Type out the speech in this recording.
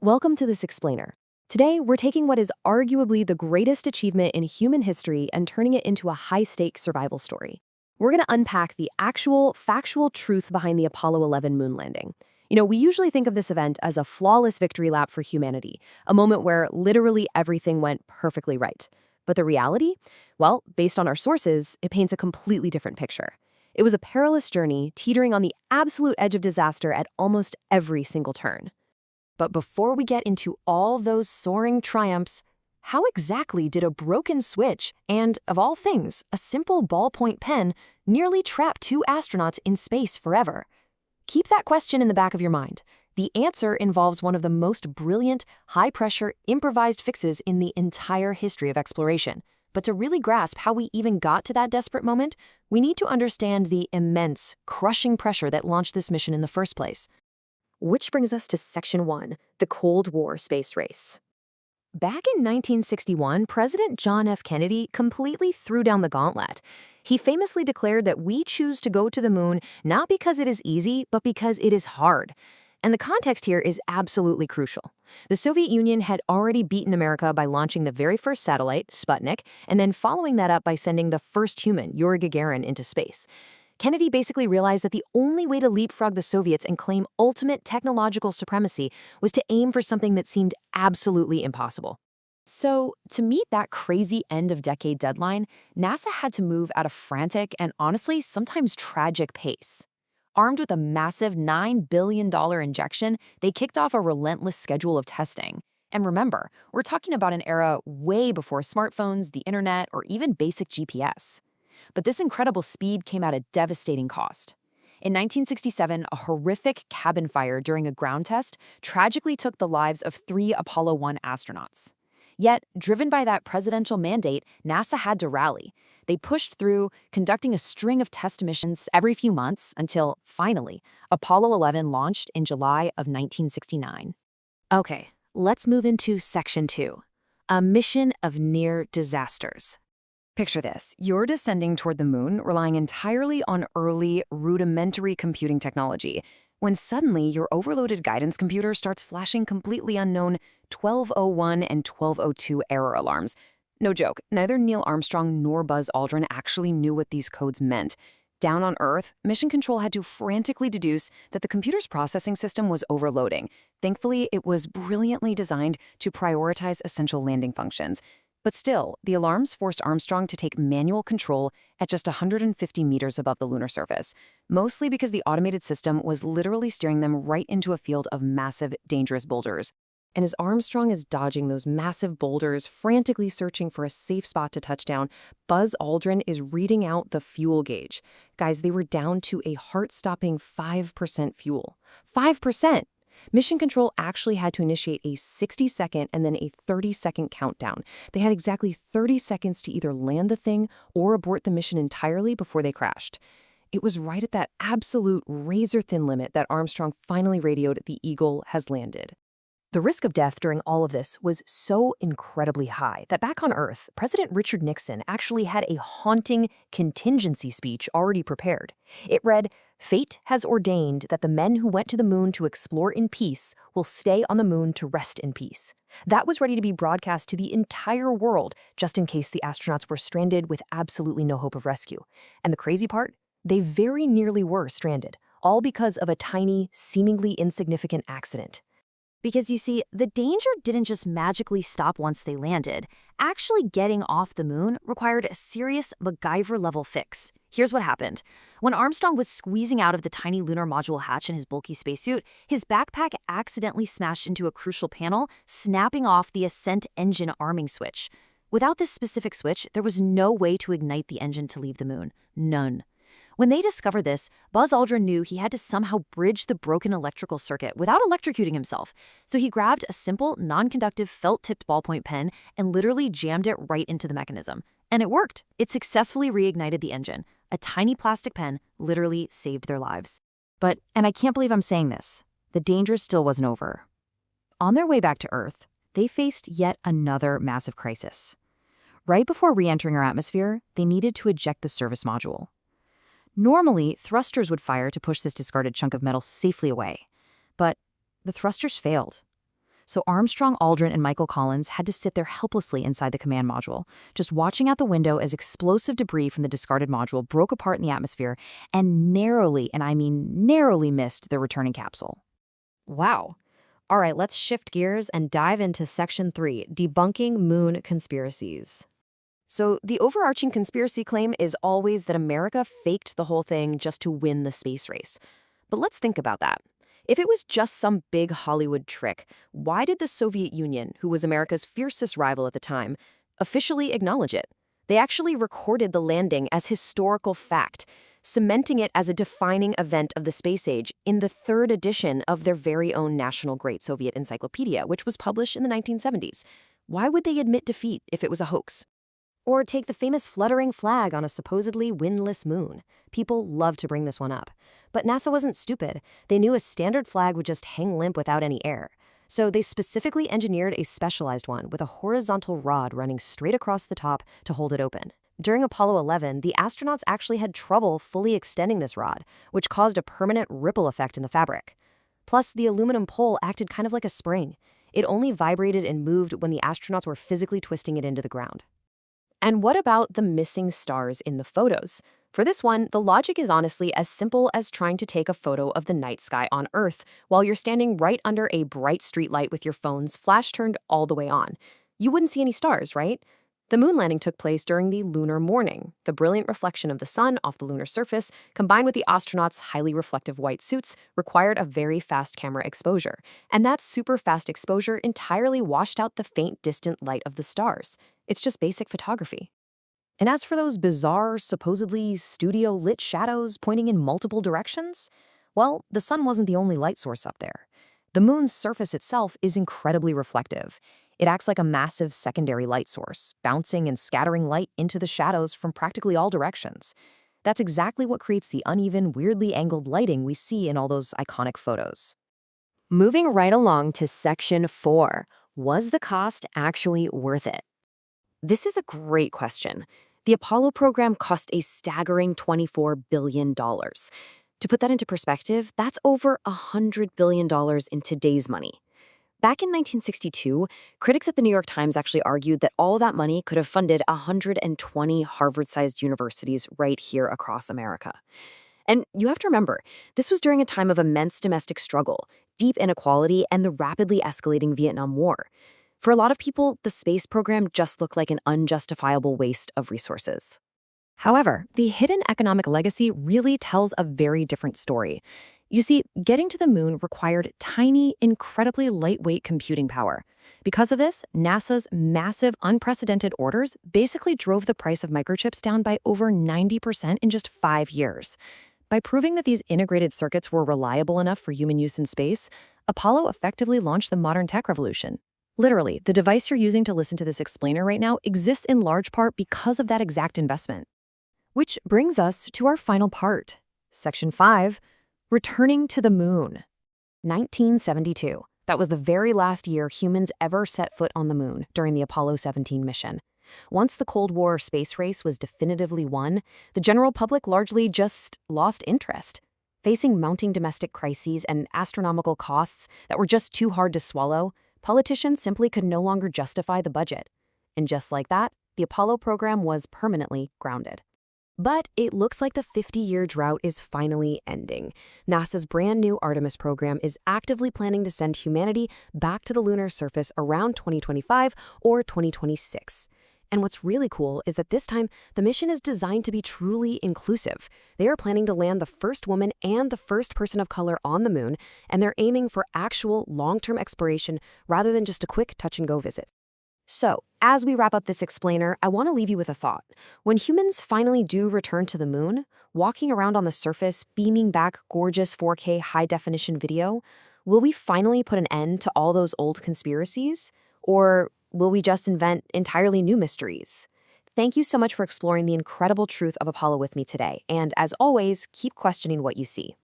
Welcome to This Explainer. Today, we're taking what is arguably the greatest achievement in human history and turning it into a high-stakes survival story. We're going to unpack the actual, factual truth behind the Apollo 11 moon landing. We usually think of this event as a flawless victory lap for humanity, a moment where literally everything went perfectly right. But the reality? Well, based on our sources, it paints a completely different picture. It was a perilous journey, teetering on the absolute edge of disaster at almost every single turn. But before we get into all those soaring triumphs, how exactly did a broken switch and, of all things, a simple ballpoint pen nearly trap two astronauts in space forever? Keep that question in the back of your mind. The answer involves one of the most brilliant, high-pressure, improvised fixes in the entire history of exploration. But to really grasp how we even got to that desperate moment, we need to understand the immense, crushing pressure that launched this mission in the first place. Which brings us to Section 1, the Cold War space race. Back in 1961, President John F. Kennedy completely threw down the gauntlet. He famously declared that we choose to go to the moon not because it is easy, but because it is hard. And the context here is absolutely crucial. The Soviet Union had already beaten America by launching the very first satellite, Sputnik, and then following that up by sending the first human, Yuri Gagarin, into space. Kennedy basically realized that the only way to leapfrog the Soviets and claim ultimate technological supremacy was to aim for something that seemed absolutely impossible. So, to meet that crazy end-of-decade deadline, NASA had to move at a frantic and honestly sometimes tragic pace. Armed with a massive $9 billion injection, they kicked off a relentless schedule of testing. And remember, we're talking about an era way before smartphones, the internet, or even basic GPS. But this incredible speed came at a devastating cost. In 1967, a horrific cabin fire during a ground test tragically took the lives of 3 Apollo 1 astronauts. Yet, driven by that presidential mandate, NASA had to rally. They pushed through, conducting a string of test missions every few months until, finally, Apollo 11 launched in July of 1969. Okay, let's move into Section 2, a mission of near disasters. Picture this. You're descending toward the moon, relying entirely on early, rudimentary computing technology, when suddenly your overloaded guidance computer starts flashing completely unknown 1201 and 1202 error alarms. No joke, neither Neil Armstrong nor Buzz Aldrin actually knew what these codes meant. Down on Earth, Mission Control had to frantically deduce that the computer's processing system was overloading. Thankfully, it was brilliantly designed to prioritize essential landing functions. But still, the alarms forced Armstrong to take manual control at just 150 meters above the lunar surface, mostly because the automated system was literally steering them right into a field of massive, dangerous boulders. And as Armstrong is dodging those massive boulders, frantically searching for a safe spot to touch down, Buzz Aldrin is reading out the fuel gauge. Guys, they were down to a heart-stopping 5% fuel. 5%! Mission Control actually had to initiate a 60-second and then a 30-second countdown. They had exactly 30 seconds to either land the thing or abort the mission entirely before they crashed. It was right at that absolute razor-thin limit that Armstrong finally radioed, "The Eagle has landed." The risk of death during all of this was so incredibly high that back on Earth, President Richard Nixon actually had a haunting contingency speech already prepared. It read, "Fate has ordained that the men who went to the moon to explore in peace will stay on the moon to rest in peace." That was ready to be broadcast to the entire world, just in case the astronauts were stranded with absolutely no hope of rescue. And the crazy part? They very nearly were stranded, all because of a tiny, seemingly insignificant accident. Because you see, the danger didn't just magically stop once they landed. Actually getting off the moon required a serious MacGyver-level fix. Here's what happened. When Armstrong was squeezing out of the tiny lunar module hatch in his bulky spacesuit, his backpack accidentally smashed into a crucial panel, snapping off the ascent engine arming switch. Without this specific switch, there was no way to ignite the engine to leave the moon. None. When they discovered this, Buzz Aldrin knew he had to somehow bridge the broken electrical circuit without electrocuting himself. So he grabbed a simple, non-conductive felt-tipped ballpoint pen and literally jammed it right into the mechanism. And it worked. It successfully reignited the engine. A tiny plastic pen literally saved their lives. But, and I can't believe I'm saying this, the danger still wasn't over. On their way back to Earth, they faced yet another massive crisis. Right before re-entering our atmosphere, they needed to eject the service module. Normally, thrusters would fire to push this discarded chunk of metal safely away, but the thrusters failed. So Armstrong, Aldrin, and Michael Collins had to sit there helplessly inside the command module, just watching out the window as explosive debris from the discarded module broke apart in the atmosphere and narrowly, and I mean narrowly, missed the returning capsule. Wow. All right, let's shift gears and dive into Section 3, Debunking Moon Conspiracies. So the overarching conspiracy claim is always that America faked the whole thing just to win the space race. But let's think about that. If it was just some big Hollywood trick, why did the Soviet Union, who was America's fiercest rival at the time, officially acknowledge it? They actually recorded the landing as historical fact, cementing it as a defining event of the space age in the third edition of their very own National Great Soviet Encyclopedia, which was published in the 1970s. Why would they admit defeat if it was a hoax? Or take the famous fluttering flag on a supposedly windless moon. People love to bring this one up. But NASA wasn't stupid. They knew a standard flag would just hang limp without any air. So they specifically engineered a specialized one with a horizontal rod running straight across the top to hold it open. During Apollo 11, the astronauts actually had trouble fully extending this rod, which caused a permanent ripple effect in the fabric. Plus, the aluminum pole acted kind of like a spring. It only vibrated and moved when the astronauts were physically twisting it into the ground. And what about the missing stars in the photos? For this one, the logic is honestly as simple as trying to take a photo of the night sky on Earth while you're standing right under a bright streetlight with your phone's flash turned all the way on. You wouldn't see any stars, right? The moon landing took place during the lunar morning. The brilliant reflection of the sun off the lunar surface, combined with the astronauts' highly reflective white suits, required a very fast camera exposure. And that super fast exposure entirely washed out the faint, distant light of the stars. It's just basic photography. And as for those bizarre, supposedly studio-lit shadows pointing in multiple directions, well, the sun wasn't the only light source up there. The moon's surface itself is incredibly reflective. It acts like a massive secondary light source, bouncing and scattering light into the shadows from practically all directions. That's exactly what creates the uneven, weirdly angled lighting we see in all those iconic photos. Moving right along to Section 4, was the cost actually worth it? This is a great question. The Apollo program cost a staggering $24 billion. To put that into perspective, that's over $100 billion in today's money. Back in 1962, critics at the New York Times actually argued that all that money could have funded 120 Harvard-sized universities right here across America. And you have to remember, this was during a time of immense domestic struggle, deep inequality, and the rapidly escalating Vietnam War. For a lot of people, the space program just looked like an unjustifiable waste of resources. However, the hidden economic legacy really tells a very different story. You see, getting to the moon required tiny, incredibly lightweight computing power. Because of this, NASA's massive, unprecedented orders basically drove the price of microchips down by over 90% in just 5 years. By proving that these integrated circuits were reliable enough for human use in space, Apollo effectively launched the modern tech revolution. Literally, the device you're using to listen to this explainer right now exists in large part because of that exact investment. Which brings us to our final part, Section 5, Returning to the Moon. 1972. That was the very last year humans ever set foot on the moon during the Apollo 17 mission. Once the Cold War space race was definitively won, the general public largely just lost interest. Facing mounting domestic crises and astronomical costs that were just too hard to swallow, politicians simply could no longer justify the budget. And just like that, the Apollo program was permanently grounded. But it looks like the 50-year drought is finally ending. NASA's brand new Artemis program is actively planning to send humanity back to the lunar surface around 2025 or 2026. And what's really cool is that this time, the mission is designed to be truly inclusive. They are planning to land the first woman and the first person of color on the moon, and they're aiming for actual long-term exploration rather than just a quick touch-and-go visit. So, as we wrap up this explainer, I want to leave you with a thought. When humans finally do return to the moon, walking around on the surface, beaming back gorgeous 4K high-definition video, will we finally put an end to all those old conspiracies? Or will we just invent entirely new mysteries? Thank you so much for exploring the incredible truth of Apollo with me today, and as always, keep questioning what you see.